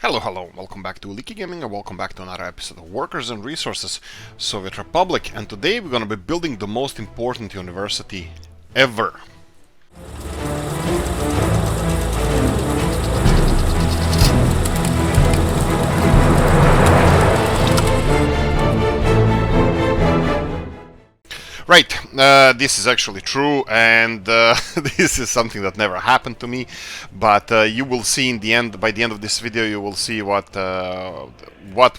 Hello, welcome back to Oolykee Gaming and welcome back to another episode of Workers and Resources Soviet Republic, and today we're gonna be building the most important university ever. Right, this is actually true, and this is something that never happened to me. But you will see in the end. By the end of this video, you will see what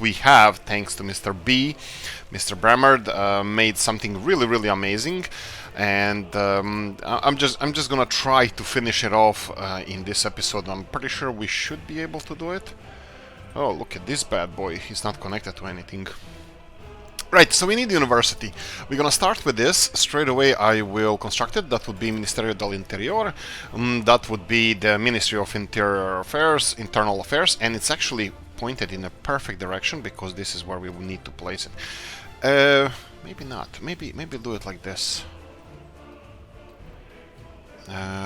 we have, thanks to Mr. B, Mr. Bramard, made something really amazing, and I'm just gonna try to finish it off in this episode. I'm pretty sure we should be able to do it. Oh, look at this bad boy! He's not connected to anything. Right, so we need university. We're gonna start with this. Straight away I will construct it. That would be Ministerio del Interior. That would be the Ministry of Interior Affairs, Internal Affairs, and it's actually pointed in a perfect direction because this is where we will need to place it. Maybe not. Maybe do it like this.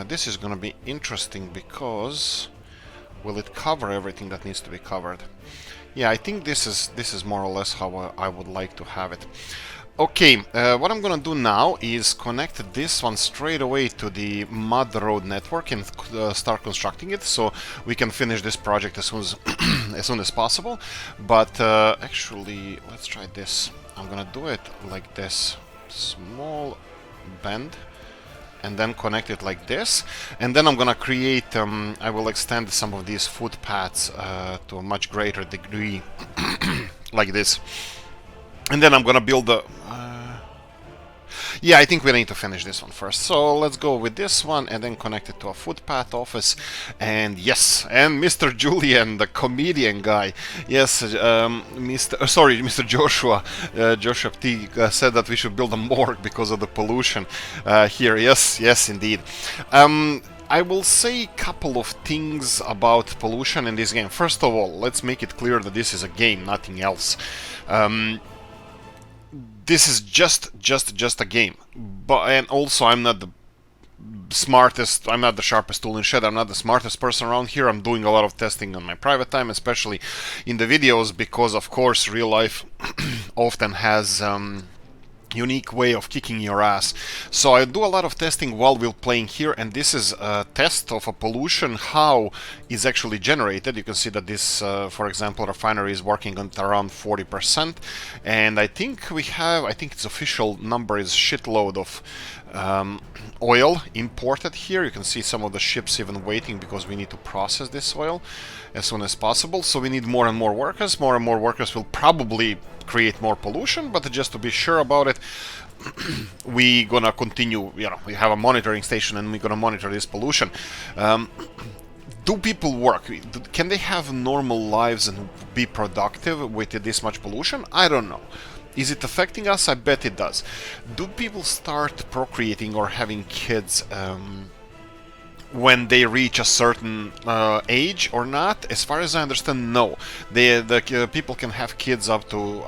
This is gonna be interesting because will it cover everything that needs to be covered? Yeah, I think this is more or less how I would like to have it. Okay, what I'm gonna do now is connect this one straight away to the mud road network and start constructing it, so we can finish this project as soon as as soon as possible. But actually, let's try this. I'm gonna do it like this, small bend, and then connect it like this, and then I'm gonna create, I will extend some of these footpaths to a much greater degree, like this, and then I'm gonna build a... yeah, I think we need to finish this one first, so let's go with this one and then connect it to a footpath office. And yes, and Mr. Julian, the comedian guy, yes, Mr. Joshua, Joshua T said that we should build a morgue because of the pollution here. Yes, indeed. I will say a couple of things about pollution in this game. First of all, let's make it clear that this is a game, nothing else. This is just a game, and also I'm not the smartest, I'm not the sharpest tool in shed, I'm not the smartest person around here. I'm doing a lot of testing on my private time, especially in the videos, because of course real life often has unique way of kicking your ass. So I do a lot of testing while we're playing here, and this is a test of a pollution, how is actually generated. You can see that this, for example, refinery is working on around 40%, and I think its official number is shitload of oil imported here. You can see some of the ships even waiting because we need to process this oil as soon as possible. So we need more and more workers. More and more workers will probably create more pollution, but just to be sure about it, we gonna continue, we have a monitoring station and we're gonna monitor this pollution. Do people work? Can they have normal lives and be productive with this much pollution? I don't know. Is it affecting us? I bet it does. Do people start procreating or having kids when they reach a certain age or not? As far as I understand, no. The people can have kids up to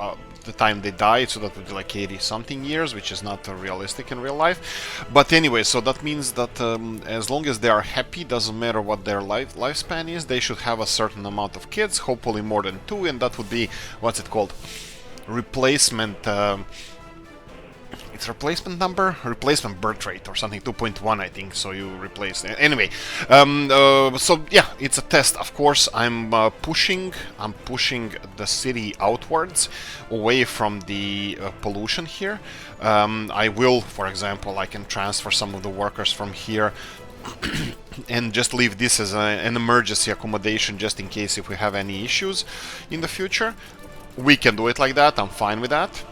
the time they die, so that would be like 80-something years, which is not realistic in real life. But anyway, so that means that as long as they are happy, doesn't matter what their lifespan is, they should have a certain amount of kids, hopefully more than 2, and that would be, what's it called? Replacement... it's replacement number? Replacement birth rate or something, 2.1 I think, so you replace... Anyway, so yeah, it's a test, of course. I'm pushing the city outwards, away from the pollution here. I will, for example, I can transfer some of the workers from here and just leave this as an emergency accommodation, just in case if we have any issues in the future. We can do it like that, I'm fine with that.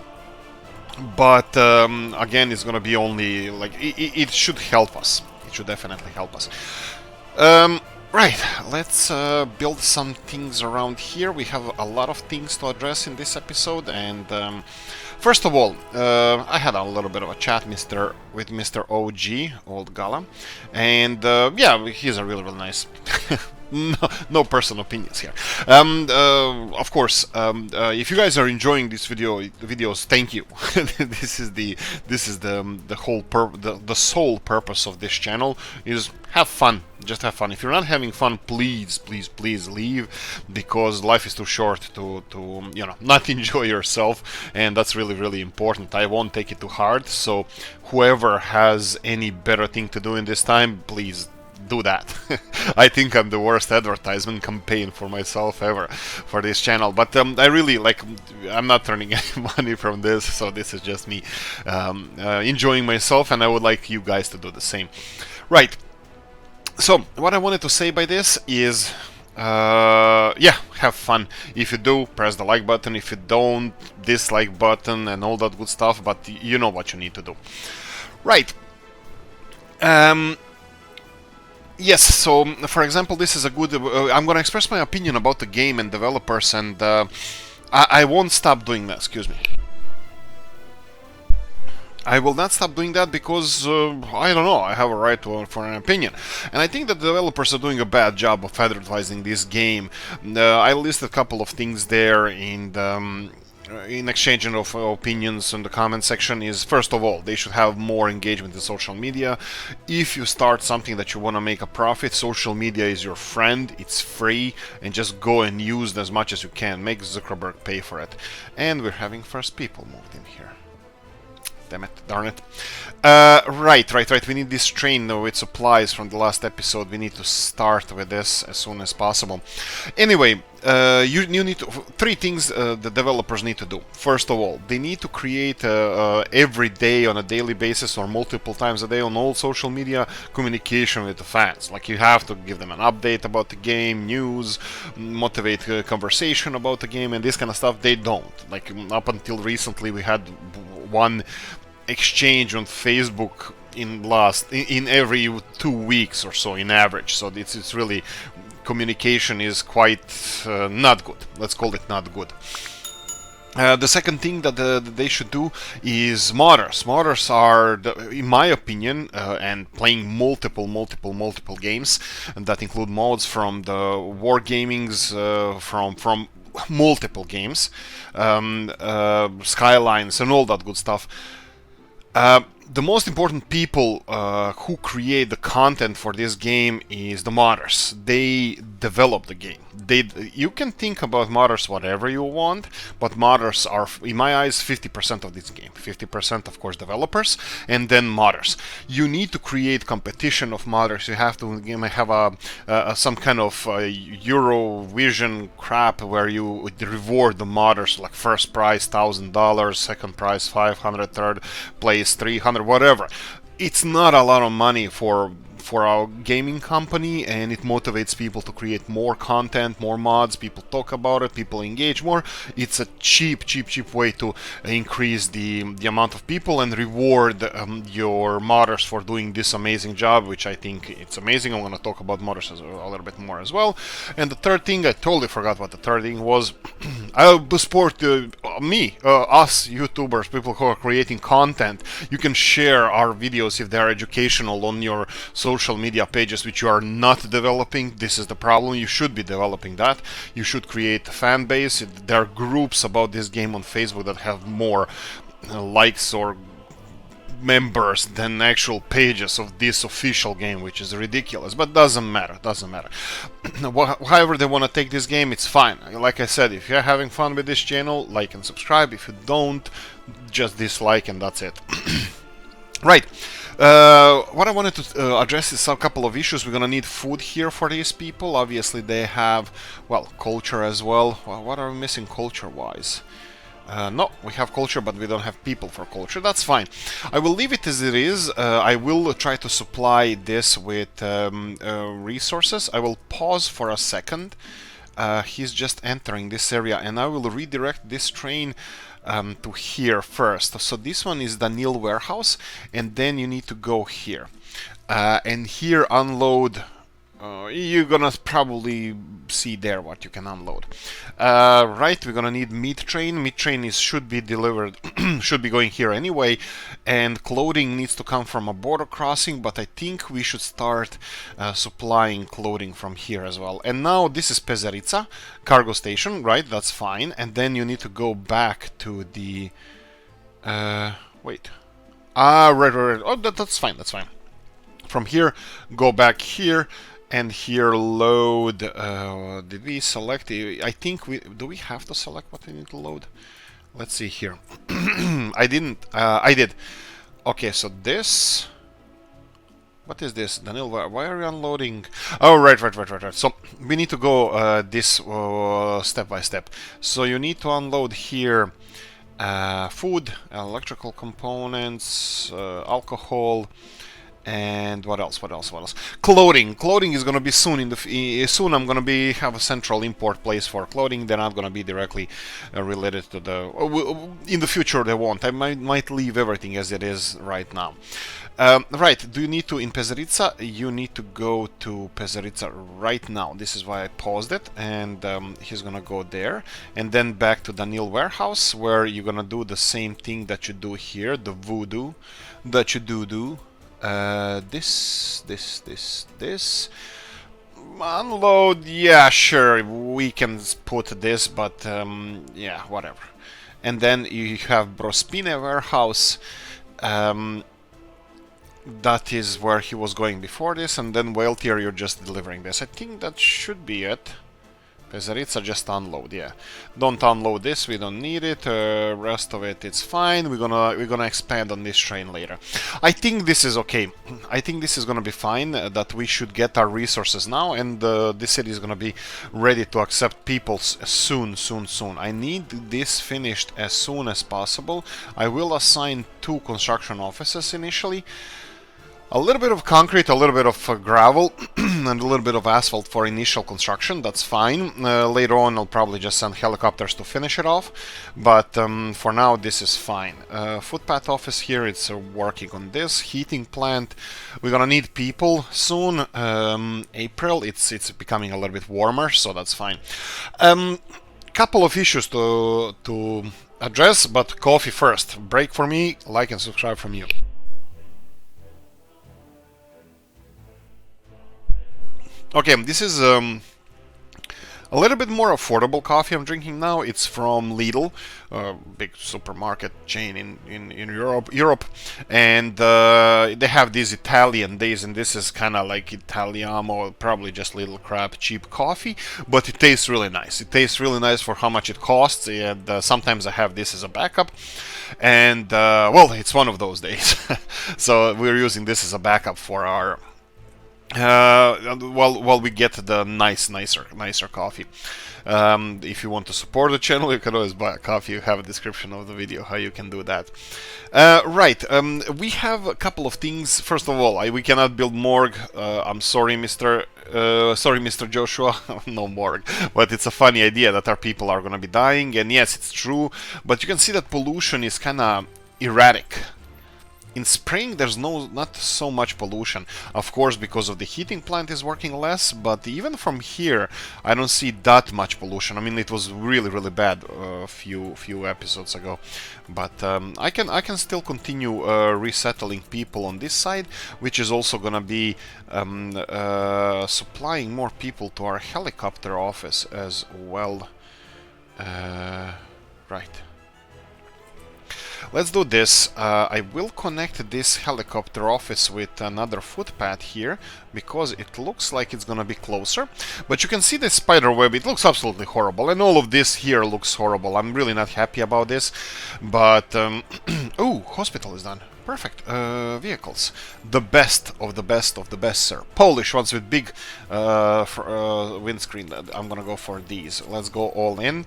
But again, it's gonna be only like it should help us. It should definitely help us. Right, let's build some things around here. We have a lot of things to address in this episode, and first of all, I had a little bit of a chat with Mr. OG, Old Gala, and yeah, he's a really nice No personal opinions here. Of course, if you guys are enjoying these videos, thank you. this is the whole the sole purpose of this channel is have fun. Just have fun. If you're not having fun, please, please, please leave, because life is too short to not enjoy yourself, and that's really, really important. I won't take it too hard. So whoever has any better thing to do in this time, please do that. I think I'm the worst advertisement campaign for myself ever for this channel, but I really I'm not earning any money from this, so this is just me enjoying myself, and I would like you guys to do the same. Right, so what I wanted to say by this is yeah, have fun. If you do, press the like button. If you don't, dislike button and all that good stuff, but you know what you need to do. Right. Yes, so for example, this is a good... I'm going to express my opinion about the game and developers, and I won't stop doing that, excuse me. I will not stop doing that because, I don't know, I have a right for an opinion. And I think that the developers are doing a bad job of advertising this game. I listed a couple of things there in exchanging of opinions in the comment section. Is, first of all, they should have more engagement in social media. If you start something that you want to make a profit, social media is your friend. It's free, and just go and use it as much as you can. Make Zuckerberg pay for it. And we're having first people moved in here. Damn it, darn it. Right. We need this train with supplies from the last episode. We need to start with this as soon as possible. Anyway, you need to... Three things the developers need to do. First of all, they need to create every day, on a daily basis or multiple times a day on all social media, communication with the fans. Like, you have to give them an update about the game, news, motivate conversation about the game, and this kind of stuff. They don't. Like, up until recently, we had one exchange on Facebook in every 2 weeks or so in average. So it's really, communication is quite not good. Let's call it not good. The second thing that they should do is modders. Modders are, in my opinion, and playing multiple games, and that include mods from the wargamings, from multiple games, skylines, and all that good stuff. The most important people who create the content for this game is the modders. They develop the game. You can think about modders whatever you want, but modders are, in my eyes, 50% of this game. 50%, of course, developers, and then modders. You need to create competition of modders. You have to have some kind of Eurovision crap where you reward the modders, like first prize $1,000, second prize $500, third place $300, whatever. It's not a lot of money for our gaming company, and it motivates people to create more content, more mods. People talk about it, people engage more. It's a cheap way to increase the amount of people and reward your modders for doing this amazing job, which I think it's amazing. I'm going to talk about modders a little bit more as well. And the third thing, I totally forgot what the third thing was. I'll support us YouTubers, people who are creating content. You can share our videos if they are educational on your social media pages, which you are not developing. This is the problem. You should be developing that. You should create a fan base. There are groups about this game on Facebook that have more likes or members than actual pages of this official game, which is ridiculous, but doesn't matter. However they want to take this game, it's fine. Like I said, if you're having fun with this channel, like and subscribe. If you don't, just dislike, and that's it. Right. What I wanted to address is a couple of issues. We're gonna need food here for these people. Obviously they have, well, culture as well. Well, what are we missing culture-wise? No, we have culture, but we don't have people for culture. That's fine. I will leave it as it is. I will try to supply this with resources. I will pause for a second. He's just entering this area, and I will redirect this train to here first. So this one is the Nil warehouse, and then you need to go here. And here unload you're gonna probably see there what you can unload. Right, we're gonna need meat train. Meat train should be delivered, should be going here anyway, and clothing needs to come from a border crossing, but I think we should start supplying clothing from here as well. And now this is Pezerica cargo station, right? That's fine. And then you need to go back to the wait. Right. Oh, that's fine. That's fine. From here, go back here, and here load. Did we select? I think do we have to select what we need to load? Let's see here. I didn't. I did. Okay, so this. What is this, Daniel? Why are you unloading? Oh, right. So we need to go this step by step. So you need to unload here. Food, electrical components, alcohol, and what else? Clothing. Clothing is gonna be soon. Soon I'm gonna have a central import place for clothing. They're not gonna be directly related to the. In the future they won't. I might leave everything as it is right now. Right, do you need to in Pezerica? You need to go to Pezerica right now. This is why I paused it, and he's gonna go there, and then back to Daniel warehouse, where you're gonna do the same thing that you do here, the voodoo that you do. This. Unload, yeah, sure, we can put this, but yeah, whatever. And then you have Brospine warehouse. That is where he was going before this, and then Whale Tier you're just delivering this. I think that should be it. Pezerica, just unload, yeah. Don't unload this, we don't need it. Rest of it, it's fine. We're gonna expand on this train later. I think this is okay. I think this is gonna be fine. That we should get our resources now, and this city is gonna be ready to accept people soon. I need this finished as soon as possible. I will assign 2 construction offices initially. A little bit of concrete, a little bit of gravel, and a little bit of asphalt for initial construction. That's fine. Later on, I'll probably just send helicopters to finish it off. But for now, this is fine. Footpath office here, it's working on this. Heating plant, we're gonna need people soon. April, it's becoming a little bit warmer, so that's fine. Couple of issues to address, but coffee first. Break for me, like and subscribe from you. Okay, this is a little bit more affordable coffee I'm drinking now. It's from Lidl, a big supermarket chain in Europe, and they have these Italian days, and this is kind of like Italiano, probably just little crap cheap coffee, but it tastes really nice. It tastes really nice for how much it costs, and sometimes I have this as a backup, and well, it's one of those days, so we're using this as a backup for our. While we get the nicer coffee. If you want to support the channel, you can always buy a coffee. You have a description of the video how you can do that. Right, we have a couple of things. First of all, we cannot build morgue. I'm sorry, Mr. Joshua, no morgue. But it's a funny idea that our people are gonna be dying, and yes, it's true. But you can see that pollution is kind of erratic. In spring, there's not so much pollution, of course, because of the heating plant is working less, but even from here, I don't see that much pollution. I mean, it was really bad a few episodes ago, but I can still continue resettling people on this side, which is also gonna be supplying more people to our helicopter office as well. Right. Let's do this. I will connect this helicopter office with another footpath here, because it looks like it's gonna be closer. But you can see the spider web, it looks absolutely horrible, and all of this here looks horrible. I'm really not happy about this, but... oh, hospital is done. Perfect. Vehicles. The best of the best of the best, sir. Polish ones with big windscreen. I'm gonna go for these. Let's go all in.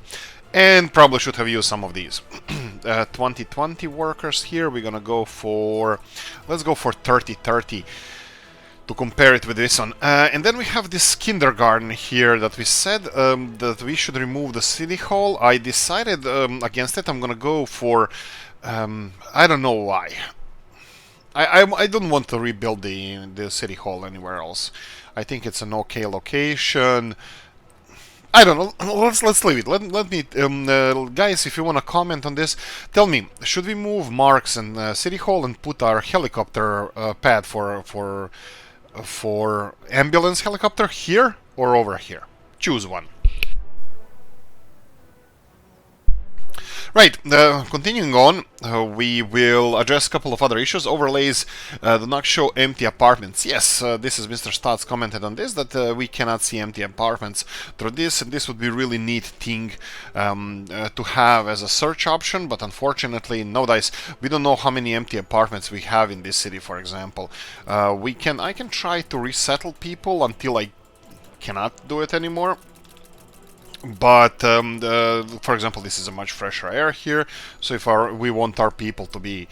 And probably should have used some of these. 2020 workers here. We're gonna go for... let's go for 3030 to compare it with this one. And then we have this kindergarten here that we said that we should remove the city hall. I decided against it. I'm gonna go for... I don't know why. I don't want to rebuild the city hall anywhere else. I think it's an okay location. I don't know. Let's leave it. Let me, guys, if you want to comment on this, tell me. Should we move Marks and City Hall and put our helicopter pad for ambulance helicopter here or over here? Choose one. Right, continuing on, we will address a couple of other issues. Overlays do not show empty apartments. Yes, this is Mr. Stotts commented on this, that we cannot see empty apartments through this, and this would be really neat thing to have as a search option, but unfortunately, no dice. We don't know how many empty apartments we have in this city, for example. I can try to resettle people until I cannot do it anymore. But for example, this is a much fresher air here, so if we want our people to be,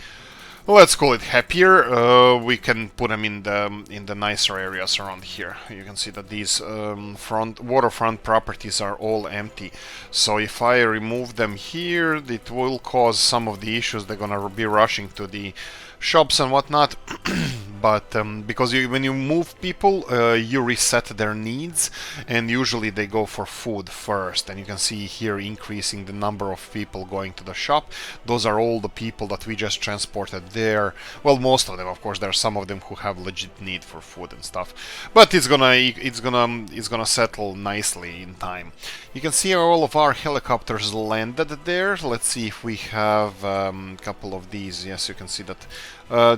let's call it happier, we can put them in the nicer areas around here. You can see that these waterfront properties are all empty. So if I remove them here, it will cause some of the issues. They're gonna be rushing to the shops and whatnot. But because when you move people, you reset their needs, and usually they go for food first. And you can see here increasing the number of people going to the shop. Those are all the people that we just transported there. Well, most of them, of course. There are some of them who have legit need for food and stuff. But it's gonna settle nicely in time. You can see all of our helicopters landed there. Let's see if we have a couple of these. Yes, you can see that.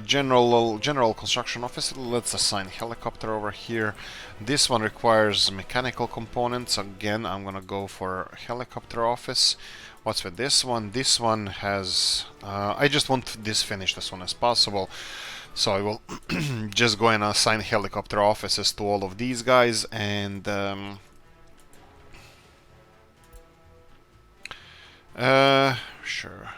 General construction office. Let's assign helicopter over here. This one requires mechanical components. Again, I'm gonna go for helicopter office. What's with this one? This one has I just want this finished as soon as possible, so I will just go and assign helicopter offices to all of these guys. And sure,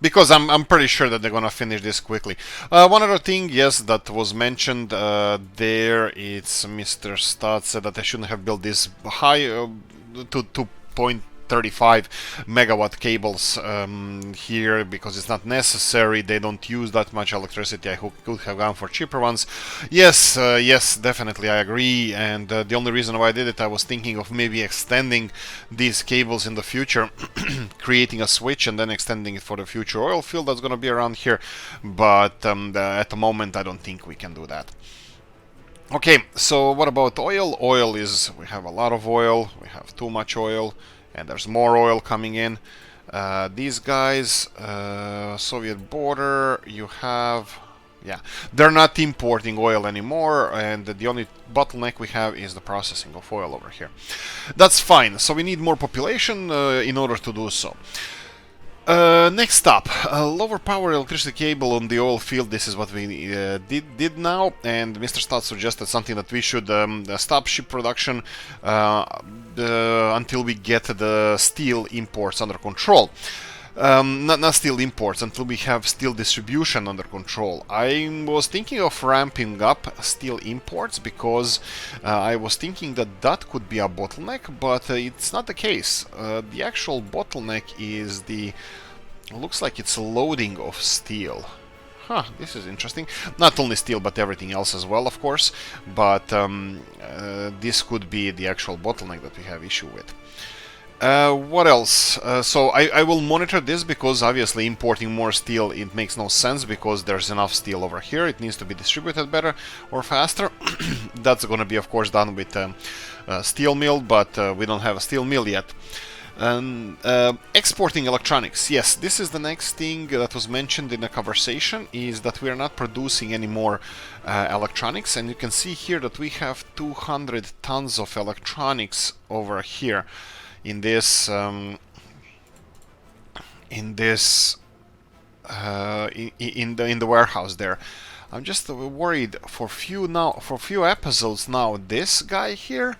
because I'm pretty sure that they're gonna finish this quickly. One other thing, yes, that was mentioned there, it's Mr. Stott said that I shouldn't have built this high to 2.35 megawatt cables here, because it's not necessary. They don't use that much electricity. I could have gone for cheaper ones. Yes, yes, definitely, I agree. And the only reason why I did it, I was thinking of maybe extending these cables in the future, creating a switch and then extending it for the future oil field that's going to be around here. But at the moment, I don't think we can do that. Okay, so what about oil? Oil is, we have a lot of oil, we have too much oil, and there's more oil coming in. These guys, Soviet border, you have, yeah, they're not importing oil anymore, and the only bottleneck we have is the processing of oil over here. That's fine, so we need more population in order to do so. Next up, lower power electricity cable on the oil field. This is what we did now, and Mr. Stott suggested something that we should stop ship production until we get the steel imports under control. Not steel imports, until we have steel distribution under control. I was thinking of ramping up steel imports because I was thinking that that could be a bottleneck, but it's not the case. The actual bottleneck is looks like it's loading of steel. Huh, this is interesting. Not only steel, but everything else as well, of course. But this could be the actual bottleneck that we have issue with. What else? So I will monitor this, because obviously importing more steel, it makes no sense, because there's enough steel over here. It needs to be distributed better or faster. That's going to be, of course, done with a steel mill, but we don't have a steel mill yet. And exporting electronics. Yes, this is the next thing that was mentioned in the conversation, is that we are not producing any more electronics. And you can see here that we have 200 tons of electronics over here in this in the warehouse there. I'm just worried for few episodes now. This guy here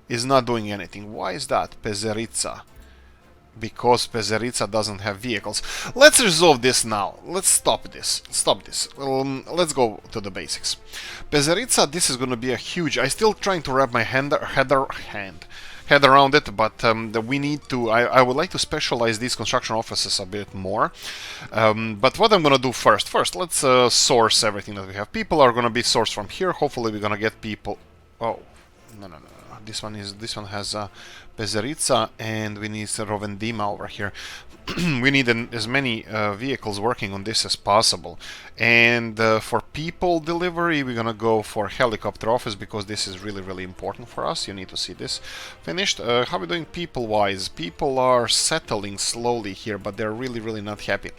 is not doing anything. Why is that? Pezeritsa. Because Pezeritsa doesn't have vehicles. Let's resolve this now. Let's stop this. Let's go to the basics. Pezeritsa, this is going to be a huge... I'm still trying to wrap my head around it, but we need to. I would like to specialize these construction offices a bit more. But what I'm gonna do first, let's source everything that we have. People are gonna be sourced from here. Hopefully, we're gonna get people. Oh, no. This one has Bezerica, and we need Rovendima over here. We need as many vehicles working on this as possible. And for people delivery, we're gonna go for helicopter office because this is really important for us. You need to see this finished. How are we doing people-wise? People are settling slowly here, but they're really not happy.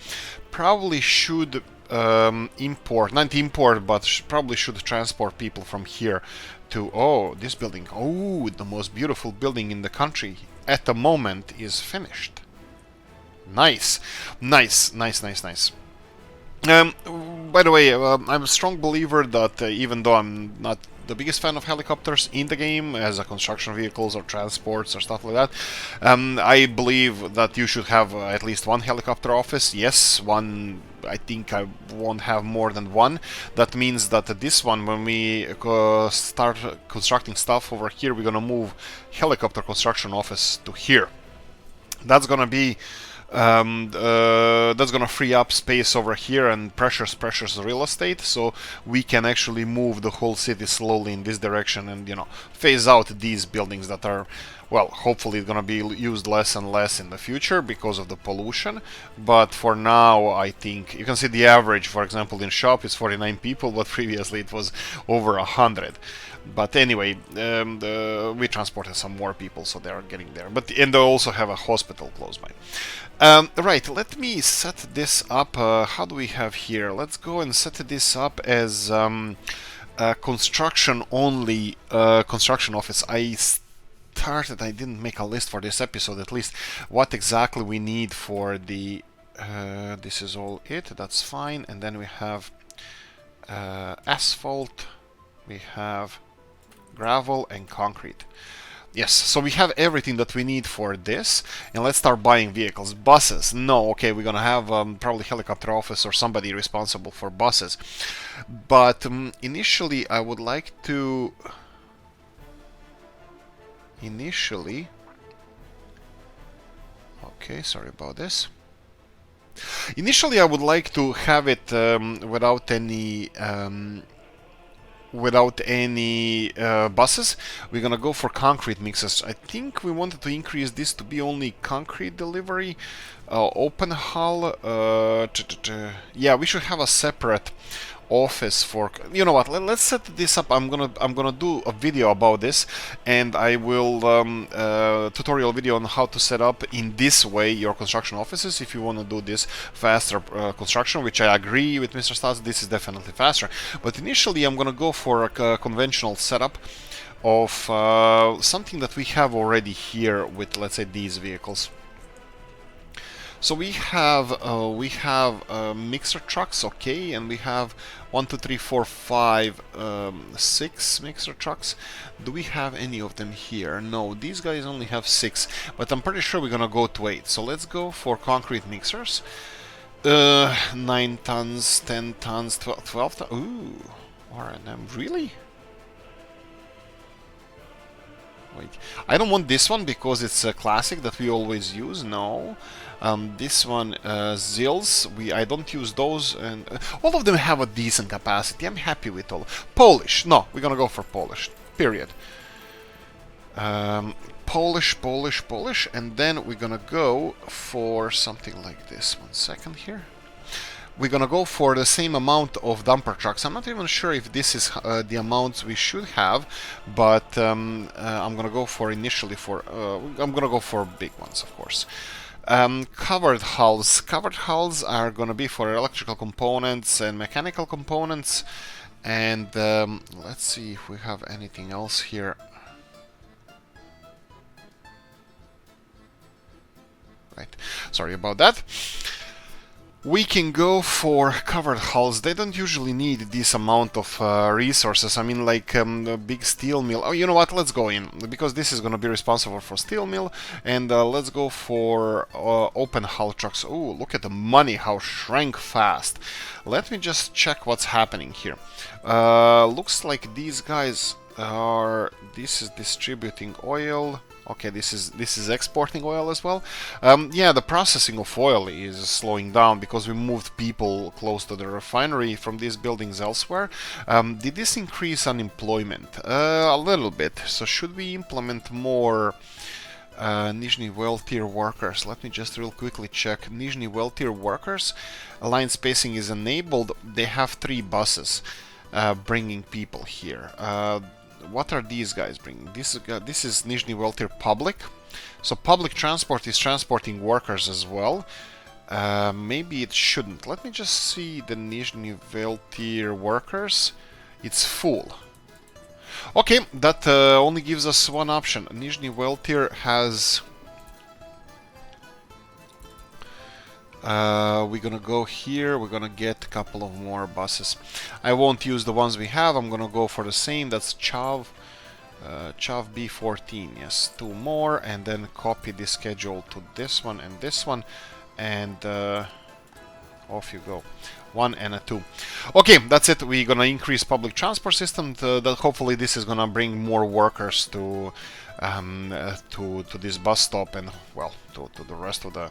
Probably should import, not import, but probably should transport people from here to, oh, this building. Oh, the most beautiful building in the country at the moment is finished. Nice. By the way, I'm a strong believer that even though I'm not the biggest fan of helicopters in the game as a construction vehicles or transports or stuff like that, I believe that you should have at least one helicopter office. Yes, one. I think I won't have more than one. That means that this one, when we start constructing stuff over here, we're gonna move helicopter construction office to here. That's gonna be that's gonna free up space over here and pressures real estate, so we can actually move the whole city slowly in this direction and, you know, phase out these buildings that are, well, hopefully gonna be used less and less in the future because of the pollution. But for now, I think you can see the average, for example, in shop is 49 people, but previously it was over 100. But anyway, we transported some more people, so they are getting there. And they also have a hospital close by. Right, let me set this up. How do we have here? Let's go and set this up as construction only construction office. I didn't make a list for this episode, at least what exactly we need for the this is all it, that's fine. And then we have asphalt, we have gravel and concrete. Yes, so we have everything that we need for this, and let's start buying vehicles. Buses, no, okay, we're gonna have probably helicopter office or somebody responsible for buses. But initially I would like to... Okay, sorry about this. Initially I would like to have it without any buses. We're gonna go for concrete mixers. I think we wanted to increase this to be only concrete delivery. Open hull. Yeah, we should have a separate office for, you know what, let's set this up. I'm gonna do a video about this, and I will tutorial video on how to set up in this way your construction offices if you want to do this faster construction, which I agree with Mr. Stats, this is definitely faster. But initially I'm gonna go for a conventional setup of something that we have already here with, let's say, these vehicles. So we have mixer trucks, okay, and we have 1, 2, 3, 4, 5, 6 mixer trucks. Do we have any of them here? No, these guys only have 6, but I'm pretty sure we're gonna go to 8. So let's go for concrete mixers. 9 tons, 10 tons, 12 tons. Ooh, R&M, really? Wait, I don't want this one because it's a classic that we always use. No. This one, Zills, I don't use those, and all of them have a decent capacity. I'm happy with all. Polish, no, we're gonna go for Polish, period. Polish, and then we're gonna go for something like this. 1 second here. We're gonna go for the same amount of dumper trucks. I'm not even sure if this is the amount we should have, but I'm gonna go for initially for I'm gonna go for big ones, of course. Covered hulls. Covered hulls are gonna be for electrical components and mechanical components. And let's see if we have anything else here. Right. Sorry about that. We can go for covered hulls. They don't usually need this amount of resources. I mean, like a big steel mill. Oh, you know what? Let's go in, because this is going to be responsible for steel mill. And let's go for open hull trucks. Oh, look at the money, how shrank fast. Let me just check what's happening here. Looks like these guys are... This is distributing oil. Okay, this is exporting oil as well. Yeah, the processing of oil is slowing down because we moved people close to the refinery from these buildings elsewhere. Did this increase unemployment? A little bit. So should we implement more Nizhny well tier workers? Let me just real quickly check. Nizhny well tier workers. Line spacing is enabled. They have 3 buses bringing people here. What are these guys bringing? This is Nizhny Weltir Public. So public transport is transporting workers as well. Maybe it shouldn't. Let me just see the Nizhny Weltir workers. It's full. Okay, that only gives us one option. Nizhny Weltir has... we're gonna go here, we're gonna get a couple of more buses. I won't use the ones we have, I'm gonna go for the same, that's Chav B14, yes, 2 more, and then copy the schedule to this one, and off you go. 1 and a 2. Okay, that's it. We're gonna increase public transport system. That hopefully this is gonna bring more workers to this bus stop and well to the rest of the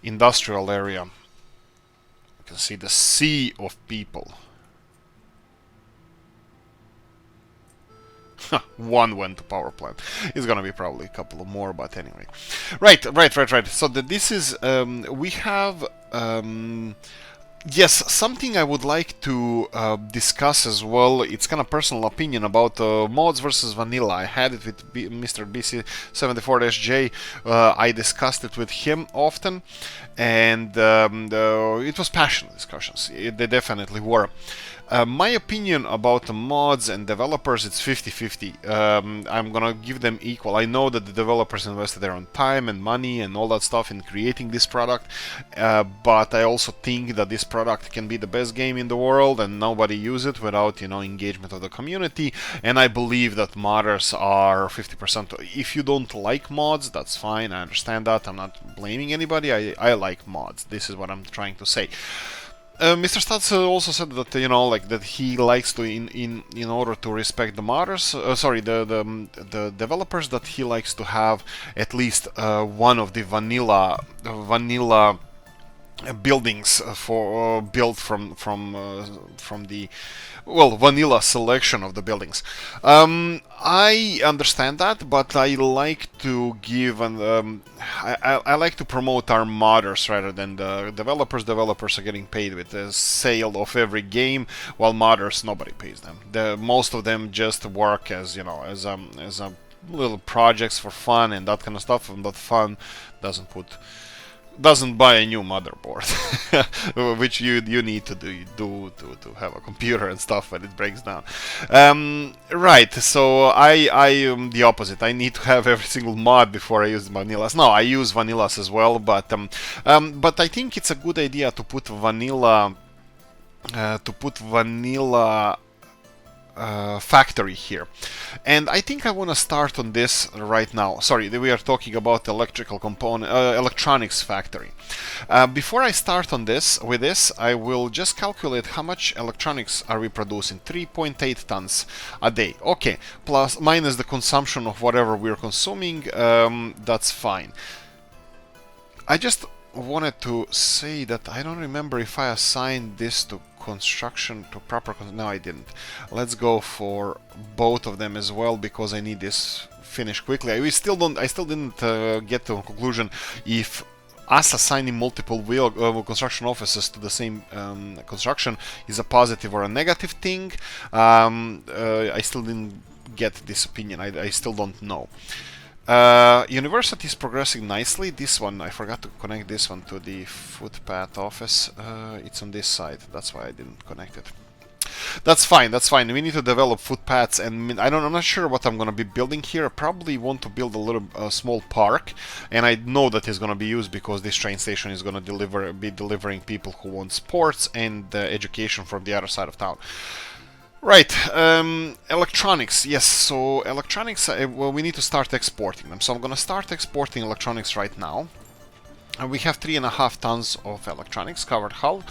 industrial area. You can see the sea of people. One went to power plant. It's gonna be probably a couple of more, but anyway. Right. So this is we have. Yes, something I would like to discuss as well. It's kind of personal opinion about mods versus vanilla. I had it with Mr. Ep.74. I discussed it with him often, and it was passionate discussions. They definitely were. My opinion about the mods and developers, it's 50-50. I'm gonna give them equal. I know that the developers invested their own time and money and all that stuff in creating this product, but I also think that this product can be the best game in the world and nobody use it without, engagement of the community. And I believe that modders are 50%. If you don't like mods, that's fine. I understand that. I'm not blaming anybody. I like mods. This is what I'm trying to say. Mr. Stats also said that that he likes to in order to respect the modders, the developers, that he likes to have at least one of the vanilla buildings for built from the vanilla selection of the buildings. I understand that, but I like to give I like to promote our modders rather than the developers. Developers are getting paid with the sale of every game, while modders, nobody pays them. Most of them just work as as little projects for fun and that kind of stuff, and that fun doesn't buy a new motherboard, which you need to do to have a computer and stuff when it breaks down. Right, so I am the opposite. I need to have every single mod before I use vanillas. No, I use vanillas as well, but I think it's a good idea to put vanilla factory here, and I think I want to start on this right now. Sorry, we are talking about electrical component electronics factory. Before I start on this, I will just calculate how much electronics are we producing. 3.8 tons a day. Okay, plus minus the consumption of whatever we're consuming. That's fine. I just wanted to say that I don't remember if I assigned this to construction to proper. No, I didn't. Let's go for both of them as well because I need this finished quickly. I still didn't get to a conclusion if us assigning multiple construction offices to the same construction is a positive or a negative thing. I still didn't get this opinion. I still don't know. University is progressing nicely. This one, I forgot to connect this one to the footpath office. It's on this side. That's why I didn't connect it. That's fine. We need to develop footpaths, and I'm not sure what I'm going to be building here. I probably want to build a little small park, and I know that is going to be used because this train station is going to be delivering people who want sports and education from the other side of town. Right, electronics, yes, so electronics, well, we need to start exporting them. So I'm gonna start exporting electronics right now. We have 3.5 tons of electronics, covered hull.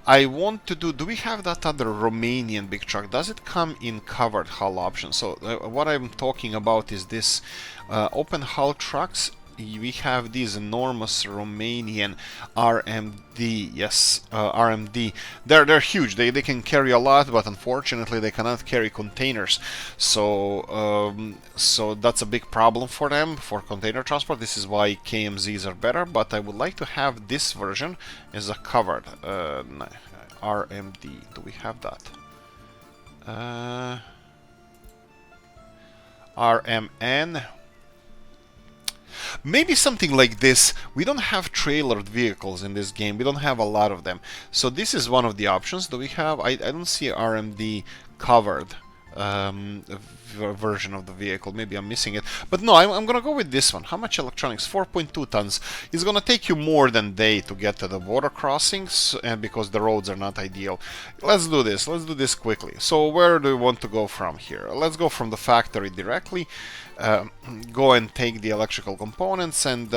I want to do we have that other Romanian big truck? Does it come in covered hull option? So what I'm talking about is this open hull trucks. We have these enormous Romanian RMD, yes, RMD. They're huge. They can carry a lot, but unfortunately they cannot carry containers. So that's a big problem for them for container transport. This is why KMZs are better. But I would like to have this version as a covered RMD. Do we have that? RMN. Maybe something like this. We don't have trailered vehicles in this game. We don't have a lot of them. So this is one of the options. Do we have... I don't see RMD covered version of the vehicle. Maybe I'm missing it. But no, I'm gonna go with this one. How much electronics? 4.2 tons. It's gonna take you more than a day to get to the border crossings, and because the roads are not ideal. Let's do this. Let's do this quickly. So where do we want to go from here? Let's go from the factory directly. Go and take the electrical components and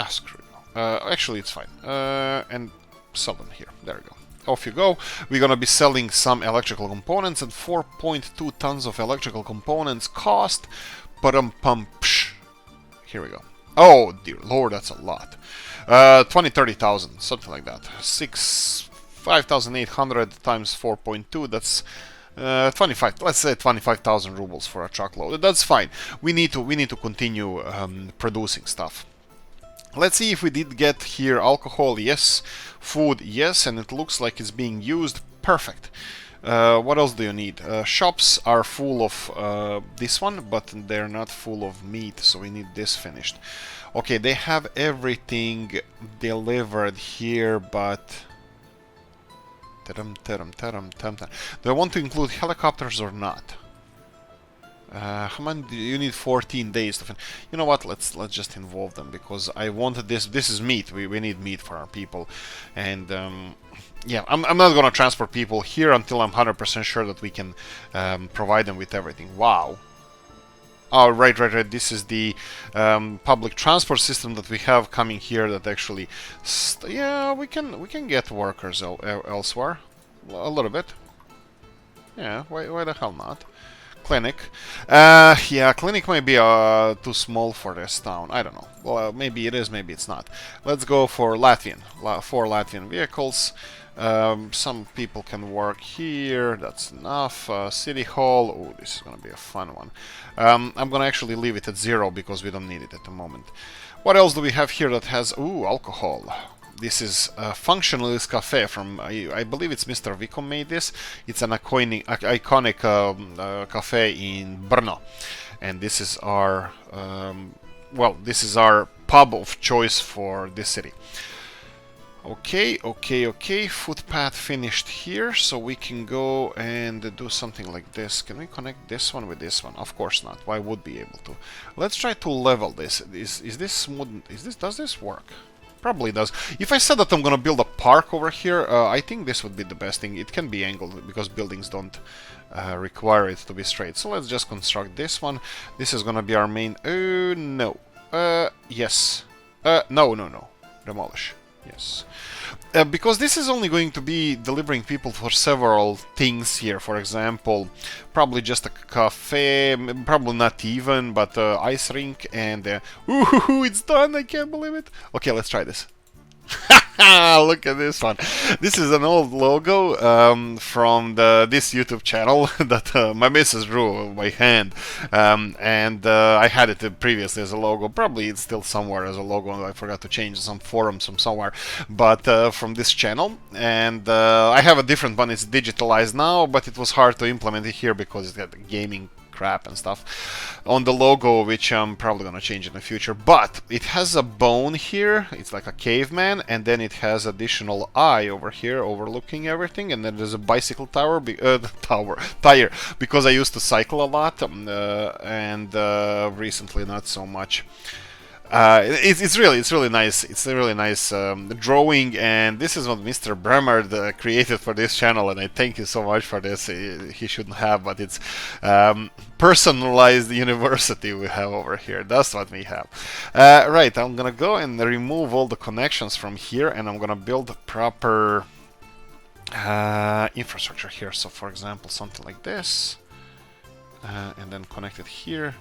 screw it. Actually, it's fine. And sell them here. There we go. Off you go. We're gonna be selling some electrical components, and 4.2 tons of electrical components cost. Here we go. Oh dear lord, that's a lot. 30,000, something like that. 5,800 times 4.2. That's 25. Let's say 25,000 rubles for a truckload. That's fine. We need to continue producing stuff. Let's see if we did get here alcohol. Yes. Food. Yes. And it looks like it's being used. Perfect. What else do you need? Shops are full of this one, but they're not full of meat, so we need this finished. Okay, they have everything delivered here, but... Do I want to include helicopters or not? How many do you need? 14 days to finish. You know what? Let's just involve them, because I wanted this. This is meat. We need meat for our people, and yeah, I'm not gonna transport people here until I'm 100% sure that we can provide them with everything. Wow. Oh, right. This is the public transport system that we have coming here. That actually, yeah, we can get workers elsewhere, a little bit. Yeah, why the hell not? Clinic. Yeah, clinic might be too small for this town. I don't know. Well, maybe it is, maybe it's not. Let's go for Latvian. 4 Latvian vehicles. Some people can work here. That's enough. City Hall. Oh, this is gonna be a fun one. I'm gonna actually leave it at 0 because we don't need it at the moment. What else do we have here that has... Ooh, alcohol. This is Functionalist Cafe from, I believe it's Mr. Vico made this. It's an iconic cafe in Brno. And this is our, this is our pub of choice for this city. Okay. Footpath finished here, so we can go and do something like this. Can we connect this one with this one? Of course not. Why would be able to? Let's try to level this. Is this smooth? Does this work? Probably does. If I said that I'm gonna build a park over here, I think this would be the best thing. It can be angled because buildings don't require it to be straight. So let's just construct this one. This is gonna be our main... no. Yes. No. Demolish. Yes. Because this is only going to be delivering people for several things here. For example, probably just a cafe, probably not even, but ice rink, and ooh, it's done! I can't believe it. Okay, let's try this. Look at this one. This is an old logo from this YouTube channel that my missus drew by hand, and I had it previously as a logo. Probably it's still somewhere as a logo. I forgot to change some forums from somewhere, but from this channel. And I have a different one. It's digitalized now, but it was hard to implement it here because it's got gaming crap and stuff on the logo, which I'm probably gonna change in the future. But it has a bone here. It's like a caveman, and then it has additional eye over here overlooking everything, and then there's a bicycle tire because I used to cycle a lot, and recently not so much. it's really nice. It's a really nice drawing, and this is what Mr. Bremard created for this channel, and I thank you so much for this. He shouldn't have, but it's personalized university we have over here. That's what we have. Right, I'm gonna go and remove all the connections from here, and I'm gonna build proper infrastructure here. So, for example, something like this, and then connect it here.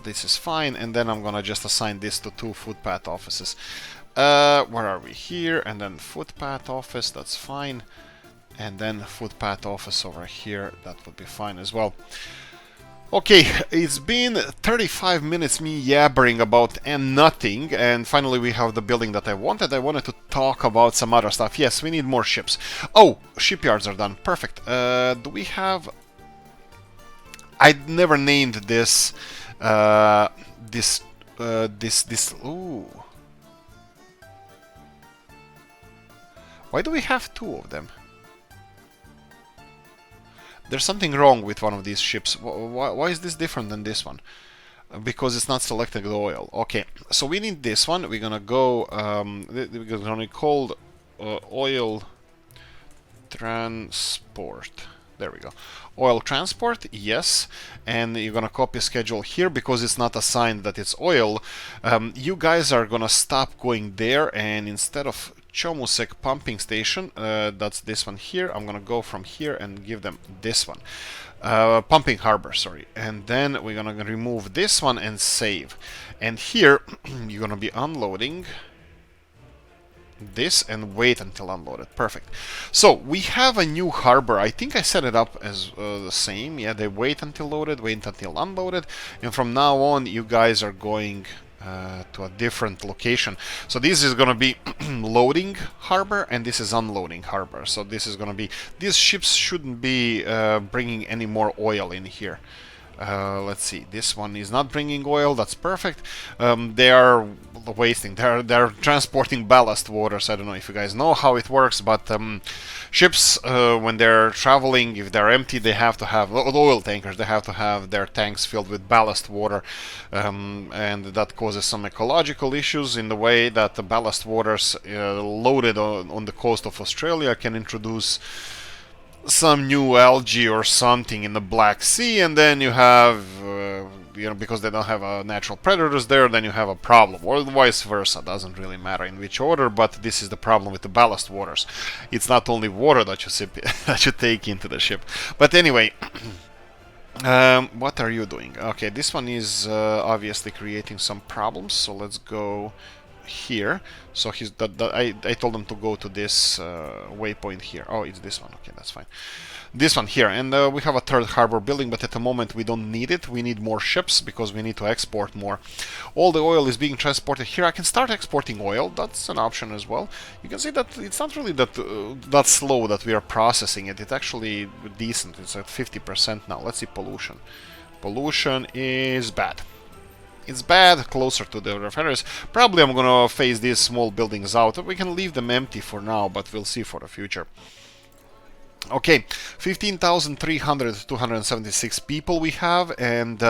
This is fine, and then I'm gonna just assign this to 2 footpath offices. Where are we? Here, and then footpath office, that's fine. And then footpath office over here, that would be fine as well. Okay, it's been 35 minutes me yabbering about and nothing, and finally we have the building that I wanted. I wanted to talk about some other stuff. Yes, we need more ships. Oh, shipyards are done. Perfect. Do we have... I never named this... Ooh. Why do we have 2 of them? There's something wrong with one of these ships. Why is this different than this one? Because it's not selecting the oil. Okay, so we need this one. We're gonna go. We're gonna call oil transport. There we go. Oil transport, yes. And you're gonna copy schedule here because it's not assigned that it's oil. You guys are gonna stop going there, and instead of Chomusek pumping station, that's this one here, I'm gonna go from here and give them this one. Pumping harbor, sorry. And then we're gonna remove this one and save. And here you're gonna be unloading this and wait until unloaded. Perfect. So we have a new harbor. I think I set it up as the same. Yeah, they wait until loaded, wait until unloaded, and from now on you guys are going to a different location. So this is gonna be loading harbor, and this is unloading harbor. So this is gonna be, these ships shouldn't be bringing any more oil in here. Let's see, this one is not bringing oil, that's perfect. They are wasting, they're transporting ballast waters. I don't know if you guys know how it works, but ships, when they're traveling, if they're empty, they have to have oil tankers, they have to have their tanks filled with ballast water, and that causes some ecological issues in the way that the ballast waters loaded on the coast of Australia can introduce some new algae or something in the Black Sea, and then you have, because they don't have natural predators there, then you have a problem, or vice versa. Doesn't really matter in which order, but this is the problem with the ballast waters. It's not only water that you sip, that you take into the ship. But anyway, what are you doing? Okay, this one is obviously creating some problems, so let's go here. So I told them to go to this waypoint here. Oh, it's this one. Okay, that's fine. This one here, and we have a 3rd harbor building, but at the moment we don't need it. We need more ships because we need to export more. All the oil is being transported here. I can start exporting oil. That's an option as well. You can see that it's not really that slow that we are processing it. It's actually decent. It's at 50% now. Let's see pollution. Pollution is bad. It's bad, closer to the refineries. Probably I'm gonna phase these small buildings out. We can leave them empty for now, but we'll see for the future. Okay, 15,276 people we have, and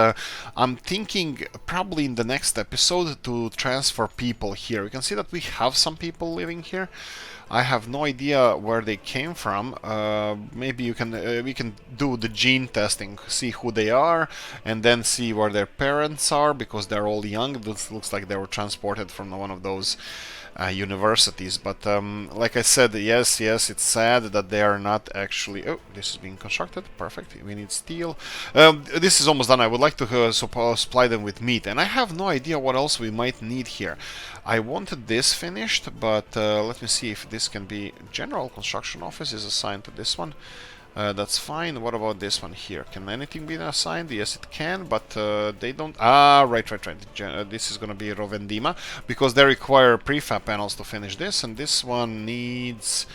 I'm thinking probably in the next episode to transfer people here. You can see that we have some people living here. I have no idea where they came from. Maybe you can we can do the gene testing, see who they are, and then see where their parents are, because they're all young. This looks like they were transported from one of those universities. But like I said, yes, it's sad that they are not actually... Oh, this is being constructed. Perfect. We need steel. This is almost done. I would like to supply them with meat, and I have no idea what else we might need here. I wanted this finished, but let me see if this can be... General Construction Office is assigned to this one. That's fine. What about this one here? Can anything be assigned? Yes, it can, but they don't... Ah, right. This is going to be Rovendima, because they require prefab panels to finish this, and this one needs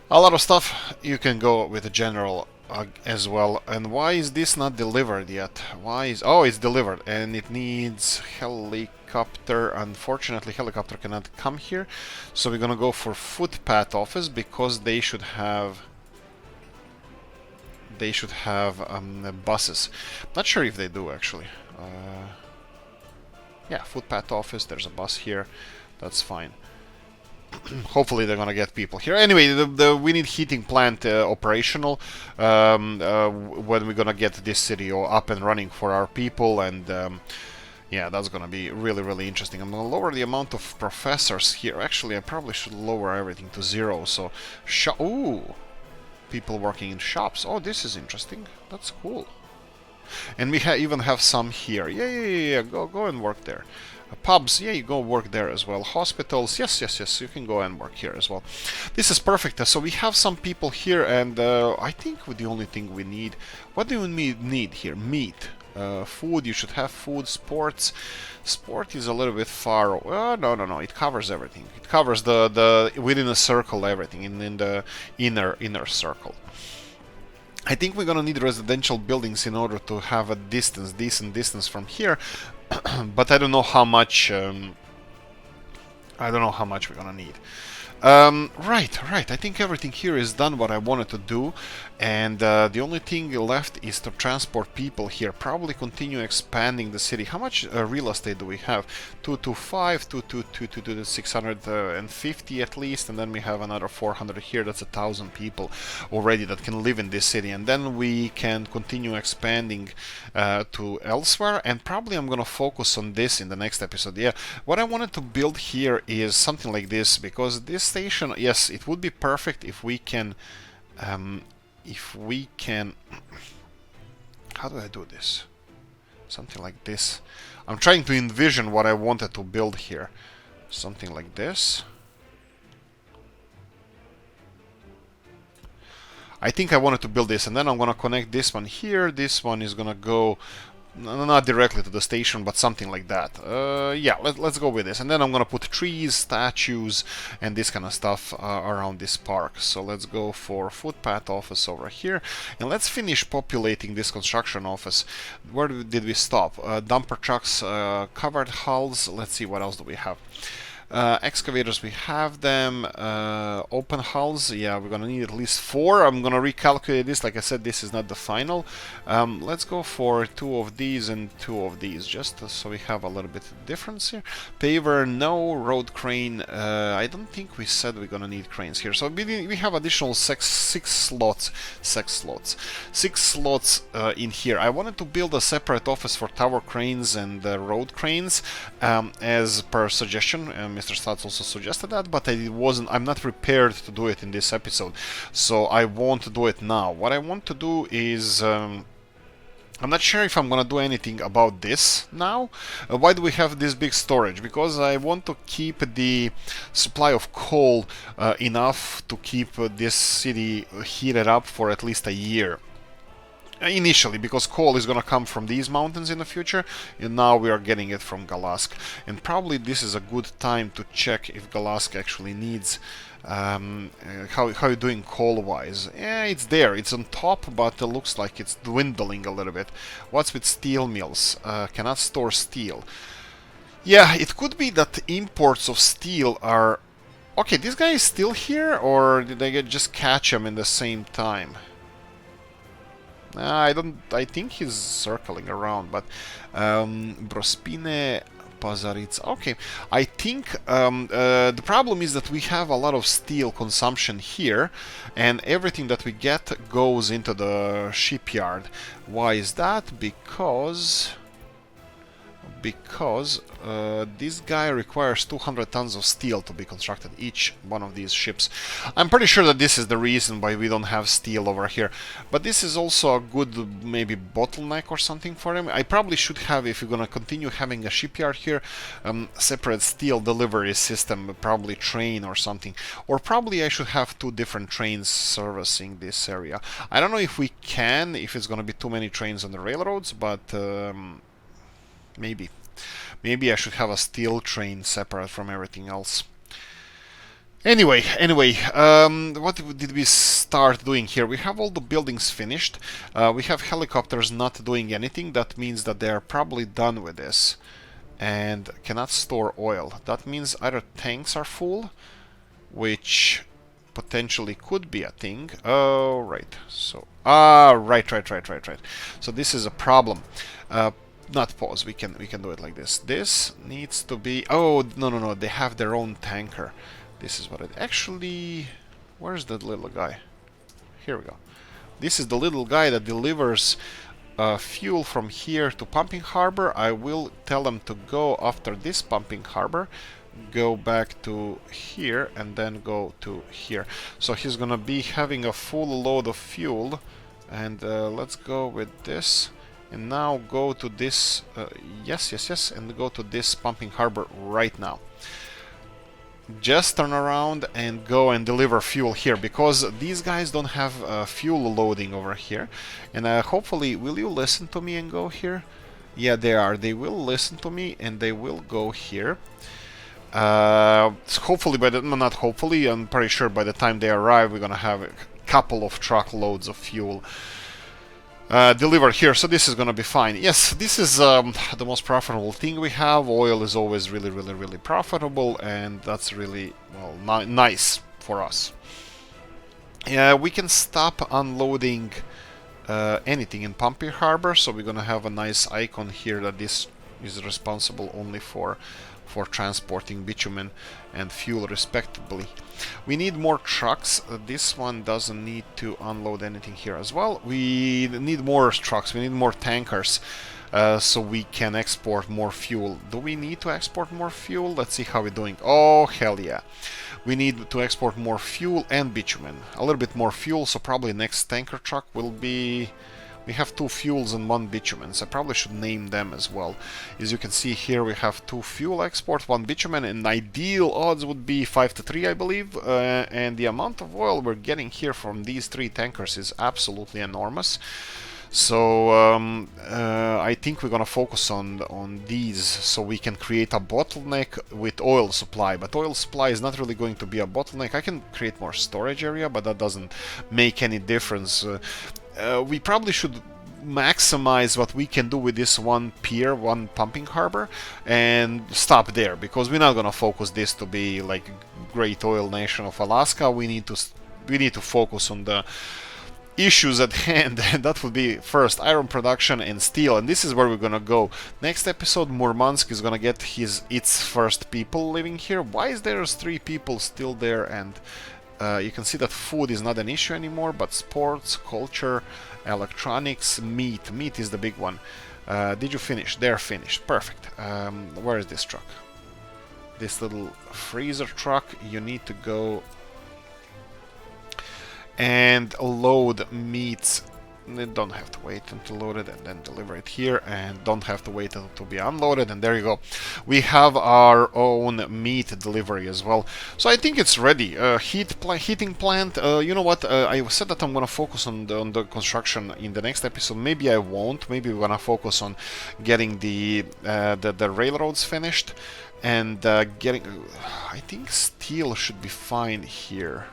a lot of stuff. You can go with the general as well. And why is this not delivered yet? Why is... Oh, it's delivered, and it needs helicopter. Unfortunately, helicopter cannot come here, so we're going to go for footpath office, because they should have... buses. Not sure if they do, actually. Yeah, footpath office. There's a bus here. That's fine. Hopefully they're gonna get people here. Anyway, we need heating plant operational when we're gonna get this city up and running for our people, and yeah, that's gonna be really, really interesting. I'm gonna lower the amount of professors here. Actually, I probably should lower everything to 0. So, ooh, people working in shops. Oh, this is interesting. That's cool. And we even have some here. Yeah. Go and work there. Pubs, yeah, you go work there as well. Hospitals, yes, you can go and work here as well. This is perfect. So we have some people here, and I think the only thing we need... What do we need here? Meat. Food, you should have food. Sports. Sport is a little bit far... no, it covers everything. It covers the within a circle, everything, in the inner circle. I think we're gonna need residential buildings in order to have a decent distance from here, but I don't know how much. I don't know how much we're gonna need. Right. I think everything here is done what I wanted to do, and the only thing left is to transport people here. Probably continue expanding the city. How much real estate do we have? 225, 222, 650 at least, and then we have another 400 here. That's 1,000 people already that can live in this city, and then we can continue expanding to elsewhere. And probably I'm gonna focus on this in the next episode. Yeah, what I wanted to build here is something like this, because this station, yes, it would be perfect if we can how do I do this? Something like this. I'm trying to envision what I wanted to build here. Something like this. I think I wanted to build this, and then I'm gonna connect this one here. This one is gonna go not directly to the station, but something like that. Yeah, let's go with this. And then I'm gonna put trees, statues, and this kind of stuff around this park. So let's go for footpath office over here, and let's finish populating this construction office. Where did we stop? Dumper trucks, covered hulls. Let's see, what else do we have? Excavators, we have them. Open hulls, yeah, we're gonna need at least 4. I'm gonna recalculate this. Like I said, this is not the final. Let's go for 2 of these and 2 of these, just so we have a little bit of difference here. Paver, no. Road crane, I don't think we said we're gonna need cranes here. So we have additional 6 slots. 6 slots in here. I wanted to build a separate office for tower cranes and road cranes, as per suggestion. Mr. Stats also suggested that, but I'm not prepared to do it in this episode, so I won't do it now. What I want to do is, I'm not sure if I'm gonna do anything about this now. Why do we have this big storage? Because I want to keep the supply of coal enough to keep this city heated up for at least a year. Initially, because coal is going to come from these mountains in the future, and now we are getting it from Galask. And probably this is a good time to check if Galask actually needs... how you doing coal-wise? Yeah, it's there, it's on top, but it looks like it's dwindling a little bit. What's with steel mills? Cannot store steel. Yeah, it could be that imports of steel are... Okay, this guy is still here, or did I just catch him in the same time? I think he's circling around, but Brospine, Pazarica. Okay, I think the problem is that we have a lot of steel consumption here, and everything that we get goes into the shipyard. Why is that? Because this guy requires 200 tons of steel to be constructed, each one of these ships. I'm pretty sure that this is the reason why we don't have steel over here. But this is also a good, maybe, bottleneck or something for him. I probably should have, if we're gonna continue having a shipyard here, separate steel delivery system, probably train or something. Or probably I should have 2 different trains servicing this area. I don't know if we can, if it's gonna be too many trains on the railroads, but... Maybe I should have a steel train separate from everything else. Anyway, what did we start doing here? We have all the buildings finished. We have helicopters not doing anything. That means that they are probably done with this. And cannot store oil. That means either tanks are full, which potentially could be a thing. Oh, right. So, right. So this is a problem. not pause. We can do it like this. This needs to be. Oh no! They have their own tanker. This is what it actually. Where's that little guy? Here we go. This is the little guy that delivers fuel from here to pumping harbor. I will tell them to go after this pumping harbor, go back to here, and then go to here. So he's gonna be having a full load of fuel, and let's go with this, and now go to this. Yes, and go to this pumping harbor right now. Just turn around and go and deliver fuel here, because these guys don't have fuel loading over here. And hopefully, will you listen to me and go here? Yeah, they are. They will listen to me and they will go here. Hopefully, not hopefully, I'm pretty sure by the time they arrive, we're gonna have a couple of truckloads of fuel delivered here, so this is gonna be fine. Yes, this is the most profitable thing we have. Oil is always really profitable, and that's really, well, nice for us. Yeah, we can stop unloading anything in pumping harbor, so we're gonna have a nice icon here that this is responsible only for transporting bitumen and fuel respectively. We need more trucks. This one doesn't need to unload anything here as well. We need more trucks, we need more tankers, so we can export more fuel. Do we need to export more fuel? Let's see how we're doing. Oh, hell yeah. We need to export more fuel and bitumen. A little bit more fuel, so probably next tanker truck will be... We have 2 fuels and 1 bitumen, so I probably should name them as well. As you can see here, we have 2 fuel exports, 1 bitumen, and ideal odds would be 5-3, I believe. And the amount of oil we're getting here from these 3 tankers is absolutely enormous. So I think we're gonna focus on these, so we can create a bottleneck with oil supply. But oil supply is not really going to be a bottleneck. I can create more storage area, but that doesn't make any difference. We probably should maximize what we can do with this one pier, one pumping harbor, and stop there, because we're not gonna focus this to be like great oil nation of Alaska. We need to focus on the issues at hand, and that would be first iron production and steel, and this is where we're gonna go. Next episode, Murmansk is gonna get its first people living here. Why is there 3 people still there? And you can see that food is not an issue anymore, but sports, culture, electronics, meat. Meat is the big one. Did you finish? They're finished. Perfect. Where is this truck? This little freezer truck. You need to go and load meats. You don't have to wait until loaded and then deliver it here, and don't have to wait until to be unloaded, and there you go. We have our own meat delivery as well. So I think it's ready. Heating plant. You know what? I said that I'm gonna focus on the construction in the next episode. Maybe I won't. Maybe we're gonna focus on getting the railroads finished and getting. I think steel should be fine here.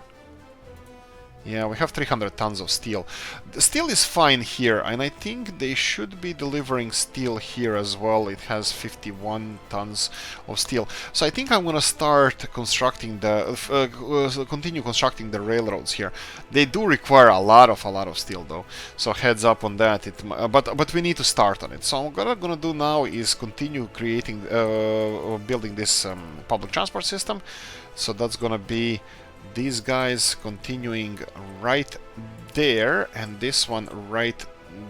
Yeah, we have 300 tons of steel. The steel is fine here, and I think they should be delivering steel here as well. It has 51 tons of steel. So I think I'm gonna start constructing continue constructing the railroads here. They do require a lot of steel though. So heads up on that. But we need to start on it. So what I'm gonna do now is continue creating, building this public transport system. So that's gonna be these guys continuing right there, and this one right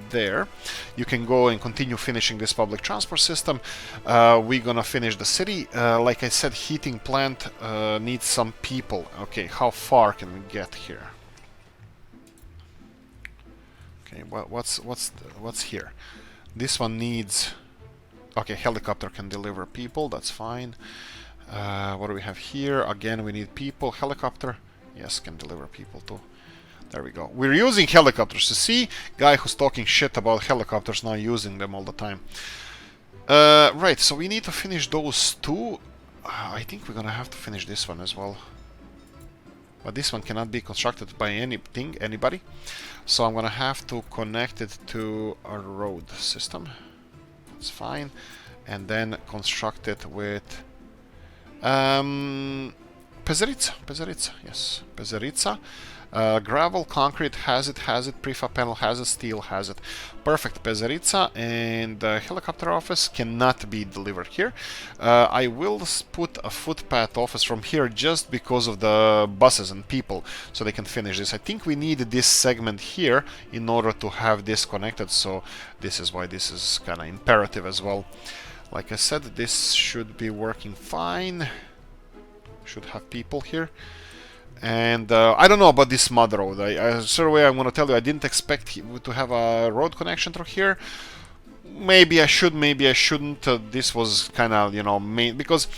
there. You can go and continue finishing this public transport system. We're gonna finish the city. Like I said, heating plant needs some people. Okay, how far can we get here? Okay, what's here? This one needs. Okay, helicopter can deliver people. That's fine. What do we have here? Again, we need people. Helicopter, yes, can deliver people too. There we go. We're using helicopters. You see, guy who's talking shit about helicopters now using them all the time. Right, so we need to finish those 2. I think we're gonna have to finish this one as well. But this one cannot be constructed by anybody. So I'm gonna have to connect it to a road system. That's fine. And then construct it with Pezeritsa, yes, Pezeritsa. Gravel, concrete, has it, prefab panel, has it, steel, has it. Perfect, Pezerica, and helicopter office cannot be delivered here. I will put a footpath office from here just because of the buses and people, so they can finish this. I think we need this segment here in order to have this connected, so this is why this is kind of imperative as well. Like I said, this should be working fine. Should have people here. And I don't know about this mud road. Straight away I'm going to tell you, I didn't expect to have a road connection through here. Maybe I should, maybe I shouldn't. This was kind of, you know, main, because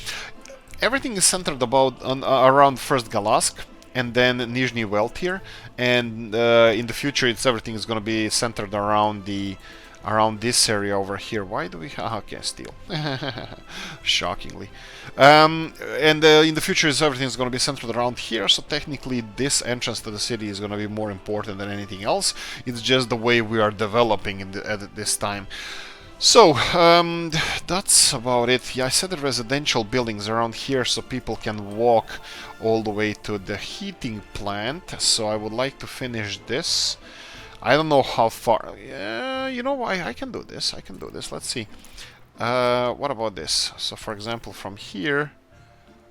everything is centered around first Galask and then Nizhny Welt here. And in the future, everything is going to be centered around this area over here. Why do we have... okay, steel. Shockingly. And in the future, everything is going to be centered around here, so technically this entrance to the city is going to be more important than anything else. It's just the way we are developing at this time. So, that's about it. Yeah, I said the residential buildings around here so people can walk all the way to the heating plant. So I would like to finish this. I don't know how far. You know, I can do this. I can do this. Let's see. What about this? So, for example, from here,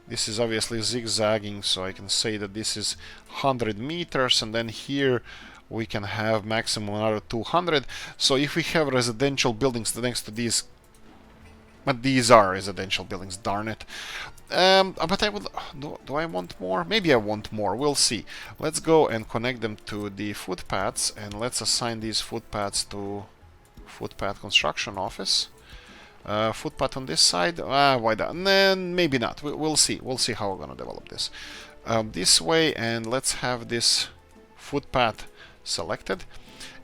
this is obviously zigzagging, so I can say that this is 100 meters, and then here we can have maximum another 200. So, if we have residential buildings next to these, but these are residential buildings, darn it. But I would... do I want more? Maybe I want more. We'll see. Let's go and connect them to the footpaths, and let's assign these footpaths to footpath construction office. Footpath on this side. Why not? Maybe not. We'll see. We'll see how we're gonna develop this. This way, and let's have this footpath selected